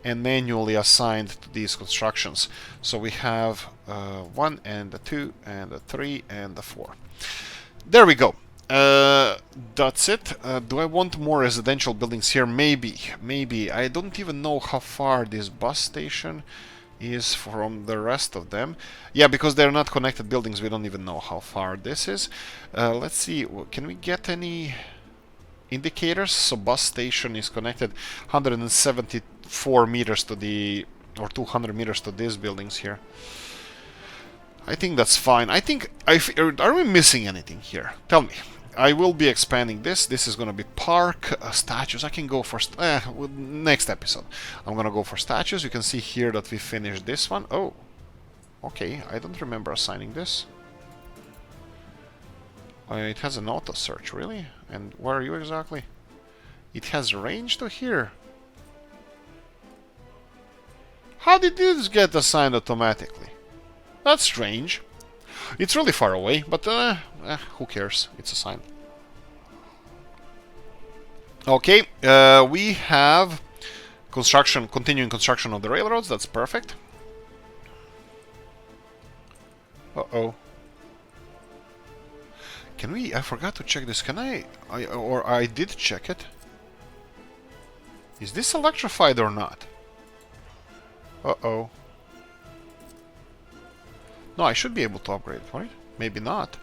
and manually assigned to these constructions. So we have 1 and a 2 and a 3 and a 4. There we go. That's it. Do I want more residential buildings here? Maybe. Maybe. I don't even know how far this bus station is from the rest of them. Yeah, because they're not connected buildings, we don't even know how far this is. Let's see. Can we get any indicators? So bus station is connected 174 meters to the... or 200 meters to these buildings here. I think that's fine. I think... are we missing anything here? Tell me. I will be expanding this. This is going to be park statues. I can go for... next episode. I'm going to go for statues. You can see here that we finished this one. Oh. Okay. I don't remember assigning this. It has an auto search, really? And where are you exactly? It has range to here. How did this get assigned automatically? That's strange. It's really far away, but who cares? It's assigned. Okay, we have continuing construction of the railroads. That's perfect. Uh-oh. Can we... I forgot to check this. Can or I did check it. Is this electrified or not? Uh-oh. No, I should be able to upgrade it, right? Maybe not.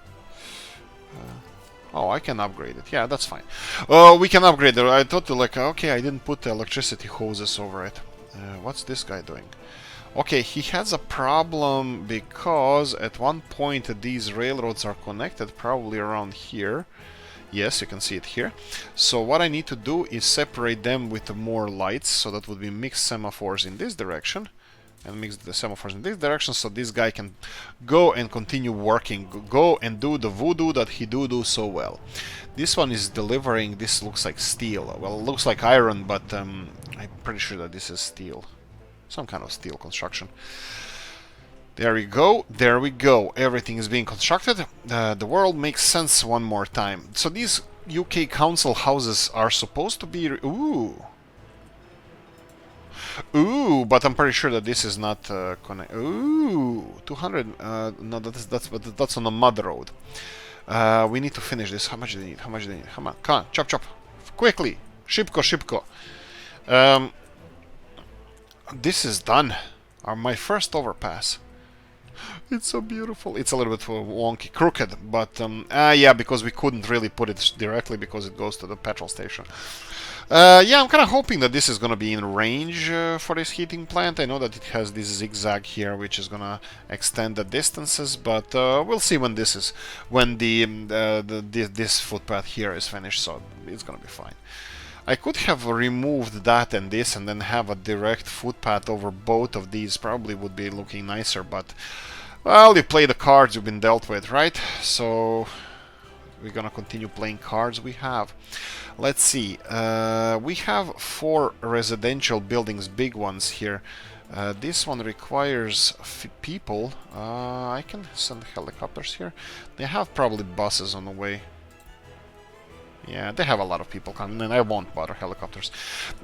Oh, I can upgrade it. Yeah, that's fine. We can upgrade it. I thought, like, okay, I didn't put the electricity hoses over it. What's this guy doing? Okay, he has a problem because at one point these railroads are connected, probably around here. Yes, you can see it here. So what I need to do is separate them with more lights, so that would be mixed semaphores in this direction. And mix the semaphores in this direction, so this guy can go and continue working, go and do the voodoo that he do so well. This one is delivering. This looks like steel. Well, it looks like iron, but I'm pretty sure that this is steel, some kind of steel construction. There we go. There we go. Everything is being constructed. The world makes sense one more time. So these UK council houses are supposed to be... Ooh. Ooh, but I'm pretty sure that this is not connected. Ooh, 200. No, that's on a mud road. We need to finish this. How much do they need? How much do they need? Come on, chop, chop, quickly. Shipko. This is done. My first overpass. It's so beautiful. It's a little bit wonky, crooked, but yeah, because we couldn't really put it directly because it goes to the petrol station. Yeah, I'm kind of hoping that this is going to be in range for this heating plant. I know that it has this zigzag here, which is going to extend the distances, but we'll see when this is, when this footpath here is finished, so it's going to be fine. I could have removed that and this and then have a direct footpath over both of these. Probably would be looking nicer, but well, you play the cards you've been dealt with, right? So we're gonna continue playing cards we have. Let's see. We have 4 residential buildings, big ones here. This one requires people. I can send helicopters here. They have probably buses on the way. Yeah, they have a lot of people coming, and I won't bother helicopters.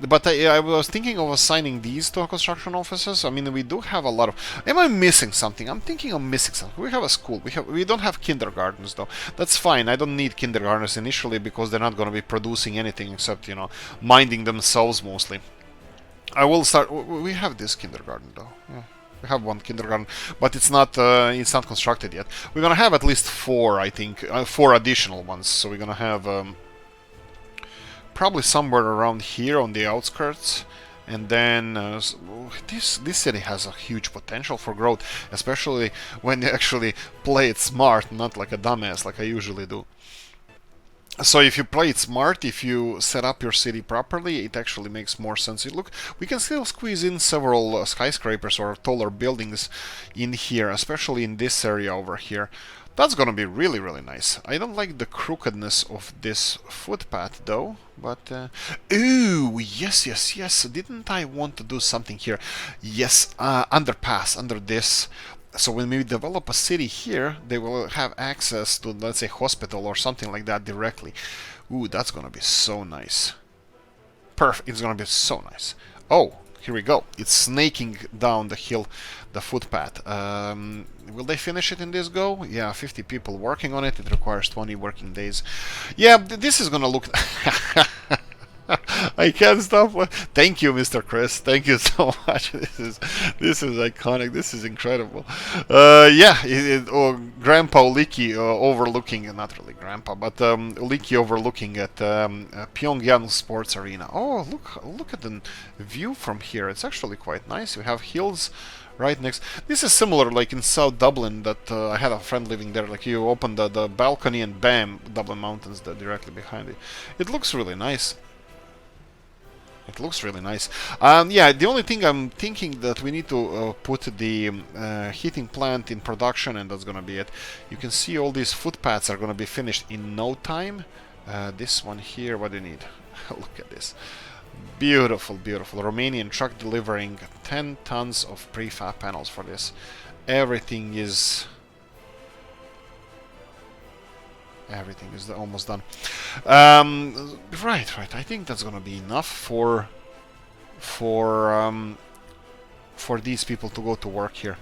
But I was thinking of assigning these to construction offices. I mean, we do have a lot of... Am I missing something? I'm thinking of missing something. We have a school. We don't have kindergartens, though. That's fine. I don't need kindergartners initially because they're not going to be producing anything except, you know, minding themselves mostly. I will start... We have this kindergarten, though. Yeah. We have 1 kindergarten, but it's not constructed yet. We're going to have at least 4, I think. 4 additional ones. So we're going to have... probably somewhere around here on the outskirts, and then this city has a huge potential for growth, especially when you actually play it smart, not like a dumbass like I usually do. So if you play it smart, if you set up your city properly, it actually makes more sense. Look, we can still squeeze in several skyscrapers or taller buildings in here, especially in this area over here. That's gonna be really, really nice. I don't like the crookedness of this footpath, though. But, ooh, yes, yes, yes. Didn't I want to do something here? Yes, underpass, under this. So when we develop a city here, they will have access to, let's say, hospital or something like that directly. Ooh, that's gonna be so nice. Perfect. It's gonna be so nice. Oh, here we go. It's snaking down the hill, the footpath. Will they finish it in this go? Yeah, 50 people working on it. It requires 20 working days. Yeah, this is gonna look... I can't stop. Thank you, Mr. Chris. Thank you so much. This is iconic. This is incredible. Yeah, Grandpa Oolykee overlooking, not really Grandpa, but Oolykee overlooking at Pyongyang Sports Arena. Oh, look at the view from here. It's actually quite nice. We have hills right next. This is similar, like in South Dublin, that I had a friend living there. Like you open the balcony and bam, Dublin Mountains directly behind it. It looks really nice. It looks really nice. Yeah, the only thing I'm thinking that we need to put the heating plant in production, and that's gonna be it. You can see all these footpaths are gonna be finished in no time. This one here, what do you need? Look at this. Beautiful, beautiful. Romanian truck delivering 10 tons of prefab panels for this. Everything is almost done. Right. I think that's gonna be enough for these people to go to work here.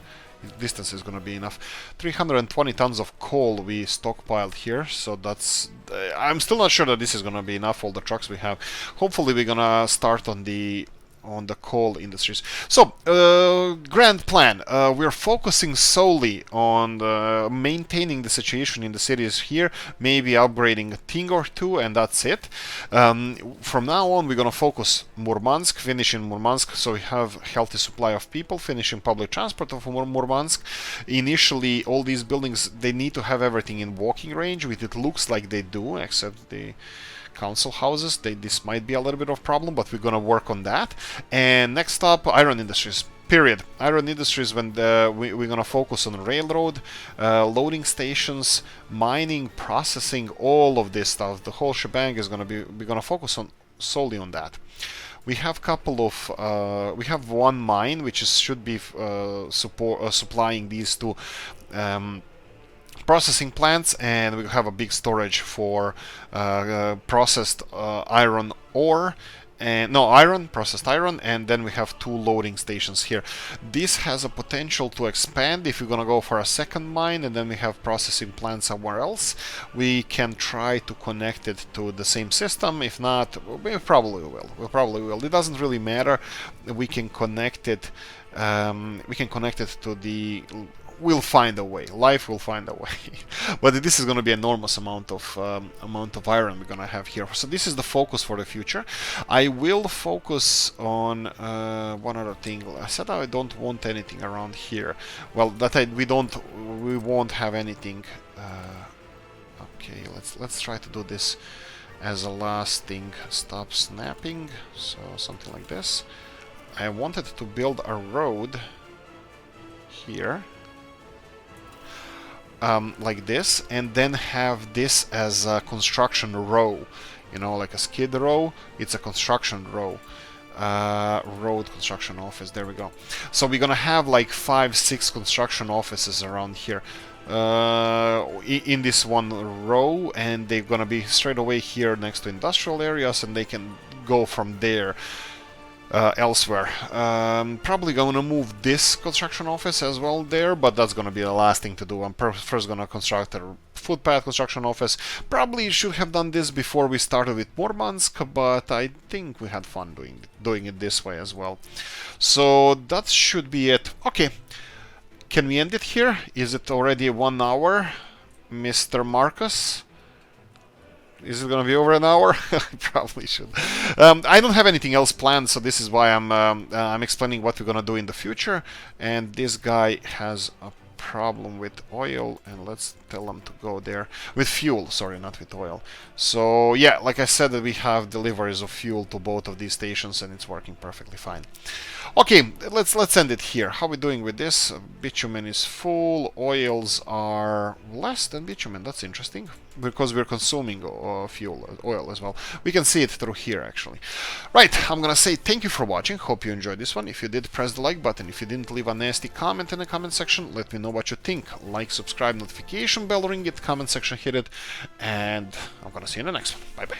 Distance is gonna be enough. 320 tons of coal we stockpiled here, so that's... I'm still not sure that this is gonna be enough, all the trucks we have. Hopefully we're gonna start on the coal industries. So, grand plan. We're focusing solely on maintaining the situation in the cities here, maybe upgrading a thing or two, and that's it. From now on, we're going to focus Murmansk, finish in Murmansk, so we have healthy supply of people, finishing public transport of Murmansk. Initially, all these buildings, they need to have everything in walking range, which it looks like they do, except the council houses. This might be a little bit of a problem, but we're gonna work on that. And next up, iron industries. Period. Iron industries. When we're gonna focus on railroad, loading stations, mining, processing, all of this stuff. The whole shebang is gonna be. We're gonna focus on solely on that. We have we have one mine which should be supplying these two. Processing plants, and we have a big storage for processed iron ore, and processed iron, and then we have 2 loading stations here. This has a potential to expand if we're gonna go for a second mine, and then we have processing plants somewhere else. We can try to connect it to the same system. If not, we probably will. It doesn't really matter. We can connect it. To the we'll find a way. Life will find a way. But this is going to be an enormous amount of iron we're going to have here. So this is the focus for the future. I will focus on one other thing. I said I don't want anything around here. Well, we won't have anything. Okay, let's try to do this as a last thing. Stop snapping. So something like this. I wanted to build a road here. Like this, and then have this as a construction row, you know, like a skid row. It's a construction row. Road construction office, there we go. So we're gonna have like 5-6 construction offices around here in this one row, and they're gonna be straight away here next to industrial areas, and they can go from there elsewhere. Probably gonna move this construction office as well there, but that's gonna be the last thing to do. I'm first gonna construct a footpath construction office. Probably should have done this before we started with Murmansk, but I think we had fun doing it this way as well. So that should be it. Okay, can we end it here? Is it already 1 hour, Mr. Marcus? Is it going to be over an hour? I probably should. I don't have anything else planned, so this is why I'm explaining what we're going to do in the future. And this guy has a problem with oil, and let's tell him to go there with fuel. Sorry, not with oil. So yeah, like I said, we have deliveries of fuel to both of these stations, and it's working perfectly fine. Okay, let's end it here. How are we doing with this? Bitumen is full. Oils are less than bitumen. That's interesting, because we're consuming oil as well. We can see it through here, actually. Right, I'm gonna say thank you for watching. Hope you enjoyed this one. If you did, press the like button. If you didn't, leave a nasty comment in the comment section. Let me know what you think. Like, subscribe, notification bell, ring it, comment section, hit it, and I'm gonna see you in the next one. Bye bye.